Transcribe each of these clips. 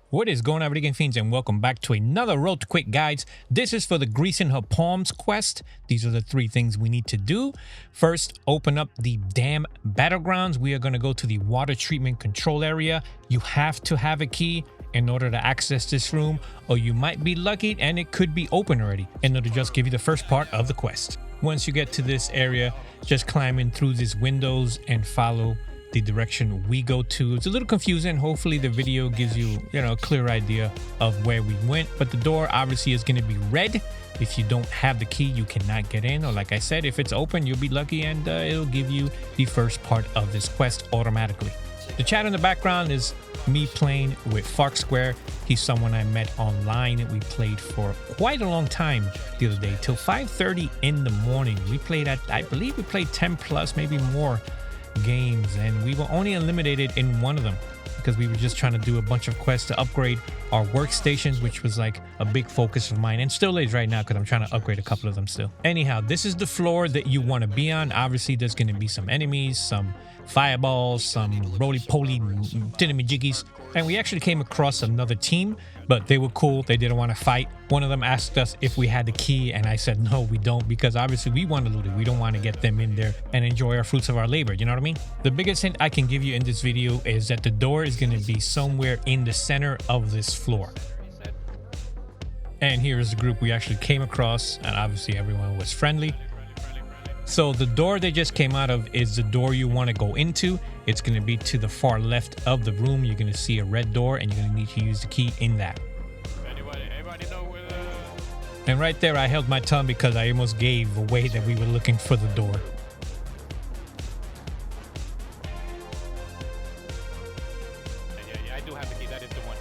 What is going on, Game Fiends, and welcome back to another Road to Quick Guides. This is for the Greasing Her Palms quest. These are the three things we need to do. First, open up the Dam Battlegrounds. We are going to go to the water treatment control area. You have to have a key in order to access this room, or you might be lucky and it could be open already, and it'll just give you the first part of the quest. Once you get to this area, just climb in through these windows and follow the direction we go to. It's a little confusing. Hopefully the video gives you, a clear idea of where we went, but the door obviously is going to be red. If you don't have the key, you cannot get in, or like I said, if it's open, you'll be lucky and it'll give you the first part of this quest automatically. The chat in the background is me playing with Square. He's someone I met online. We played for quite a long time the other day, till 5:30 in the morning. We played at, I believe we played 10 plus, maybe more games, and we were only eliminated in one of them because we were just trying to do a bunch of quests to upgrade our workstations, which was like a big focus of mine and still is right now because I'm trying to upgrade a couple of them still. Anyhow, this is the floor that you want to be on. Obviously there's going to be some enemies, some fireballs, some roly-poly tinamajiggies, and we actually came across another team, but they were cool. They didn't want to fight. One of them asked us if we had the key, and I said no, we don't, because obviously we want to loot it. We don't want to get them in there and enjoy our fruits of our labor, you know what I mean? The biggest hint I can give you in this video is that the door is going to be somewhere in the center of this floor. And here is the group we actually came across, and obviously everyone was friendly. So the door they just came out of is the door you want to go into. It's going to be to the far left of the room. You're going to see a red door, and you're going to need to use the key in that. Anybody know where And right there, I held my tongue because I almost gave away that we were looking for the door. Yeah, I do have the key. That is the one.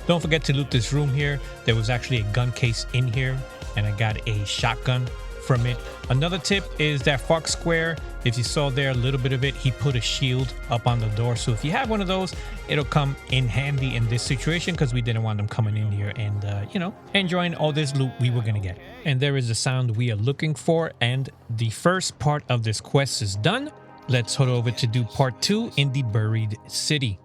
Don't forget to loot this room here. There was actually a gun case in here, and I got a shotgun from it. Another tip is that Square, if you saw there a little bit of it, he put a shield up on the door. So if you have one of those, it'll come in handy in this situation because we didn't want them coming in here and, enjoying all this loot we were going to get. And there is the sound we are looking for, and the first part of this quest is done. Let's head over to do part 2 in the buried city.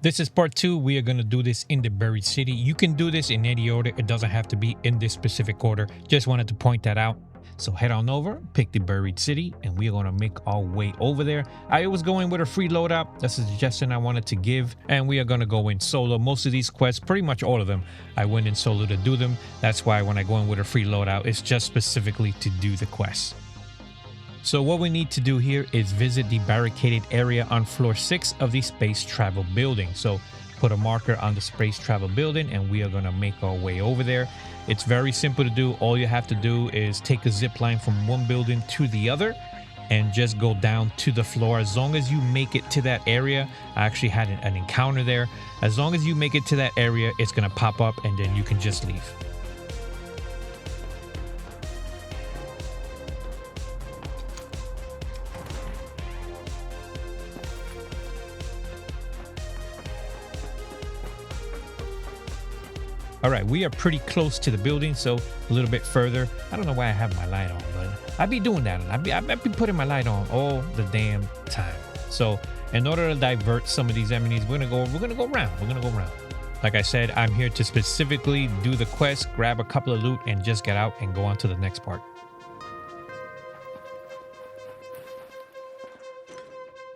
This is part 2. We are going to do this in the buried city. You can do this in any order. It doesn't have to be in this specific order. Just wanted to point that out. So head on over, pick the buried city, and we are going to make our way over there. I was going with a free loadout. That's a suggestion I wanted to give. And we are going to go in solo. Most of these quests, pretty much all of them, I went in solo to do them. That's why when I go in with a free loadout, it's just specifically to do the quests. So what we need to do here is visit the barricaded area on floor 6 of the space travel building. So put a marker on the space travel building, and we are going to make our way over there. It's very simple to do. All you have to do is take a zip line from one building to the other and just go down to the floor. As long as you make it to that area, I actually had an encounter there. As long as you make it to that area, it's going to pop up and then you can just leave. All right, we are pretty close to the building, so a little bit further. I don't know why I have my light on, but I be doing that. I be putting my light on all the damn time. So in order to divert some of these enemies, we're gonna go around. Like I said, I'm here to specifically do the quest, grab a couple of loot, and just get out and go on to the next part.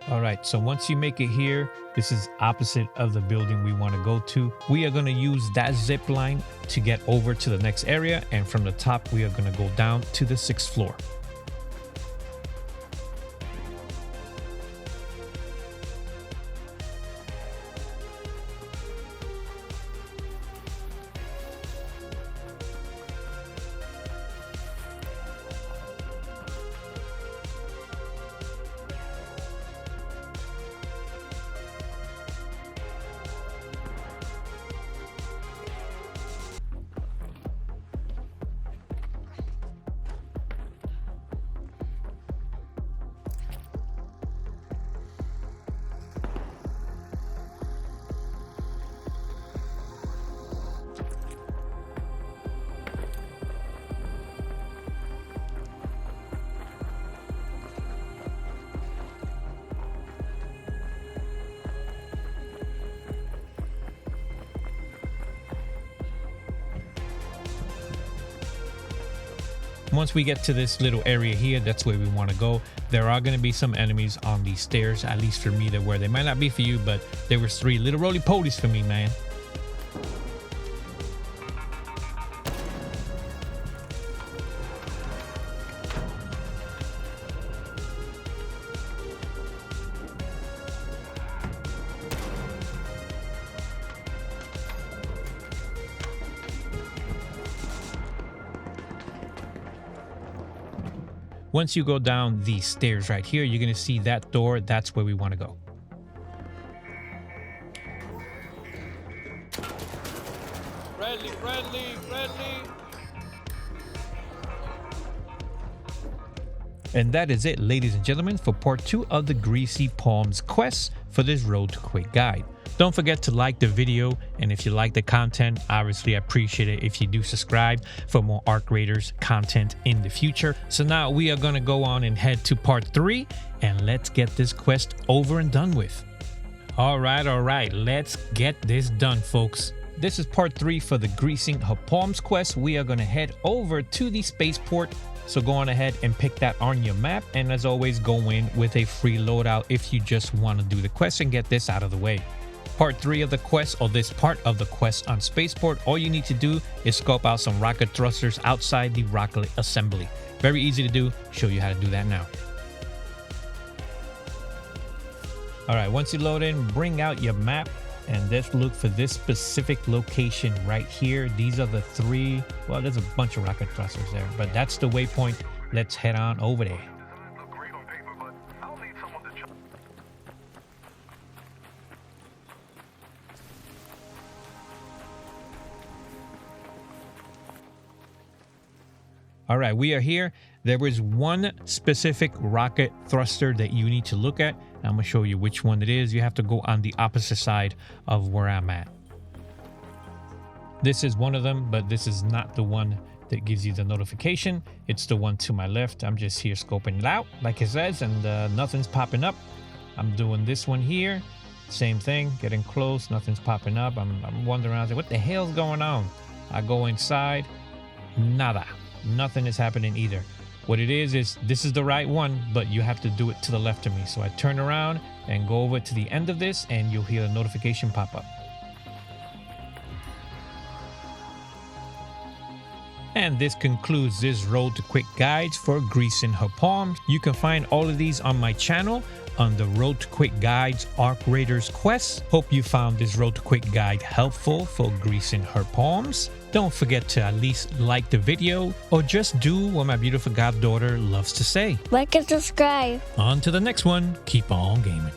All right, so once you make it here, this is opposite of the building we want to go to. We are going to use that zip line to get over to the next area, and from the top, we are going to go down to the 6th floor. Once we get to this little area here, that's where we want to go. There are going to be some enemies on these stairs, at least for me. There were. They might not be for you, but there was 3 little roly-polies for me, man. Once you go down these stairs right here, you're going to see that door. That's where we want to go. Friendly, friendly, friendly. And that is it, ladies and gentlemen, for part 2 of the Greasy Palms quest for this Road to Quick guide. Don't forget to like the video, and if you like the content, obviously I appreciate it if you do subscribe for more Arc Raiders content in the future. So now we are going to go on and head to part 3, and let's get this quest over and done with. All right, let's get this done, folks. This is part 3 for the Greasing Her Palms quest. We are going to head over to the Spaceport. So go on ahead and pick that on your map. And as always, go in with a free loadout if you just want to do the quest and get this out of the way. Part 3 of the quest, or this part of the quest on Spaceport, all you need to do is scope out some rocket thrusters outside the rocket assembly. Very easy to do. Show you how to do that now. All right, once you load in, bring out your map and let's look for this specific location right here. These are the 3, well, there's a bunch of rocket thrusters there, but that's the waypoint. Let's head on over there. All right, we are here. There is one specific rocket thruster that you need to look at. I'm going to show you which one it is. You have to go on the opposite side of where I'm at. This is one of them, but this is not the one that gives you the notification. It's the one to my left. I'm just here scoping it out, like it says, and nothing's popping up. I'm doing this one here. Same thing, getting close, nothing's popping up. I'm wondering, I was like, what the hell's going on? I go inside, nada. Nothing is happening either. What it is this is the right one, but you have to do it to the left of me. So I turn around and go over to the end of this, and you'll hear a notification pop up. And this concludes this Road to Quick guides for Greasing Her Palms. You can find all of these on my channel on the Road to Quick Guides Arc Raiders quest. Hope you found this Road to Quick guide helpful for Greasing Her Palms. Don't forget to at least like the video, or just do what my beautiful goddaughter loves to say. Like and subscribe. On to the next one. Keep on gaming.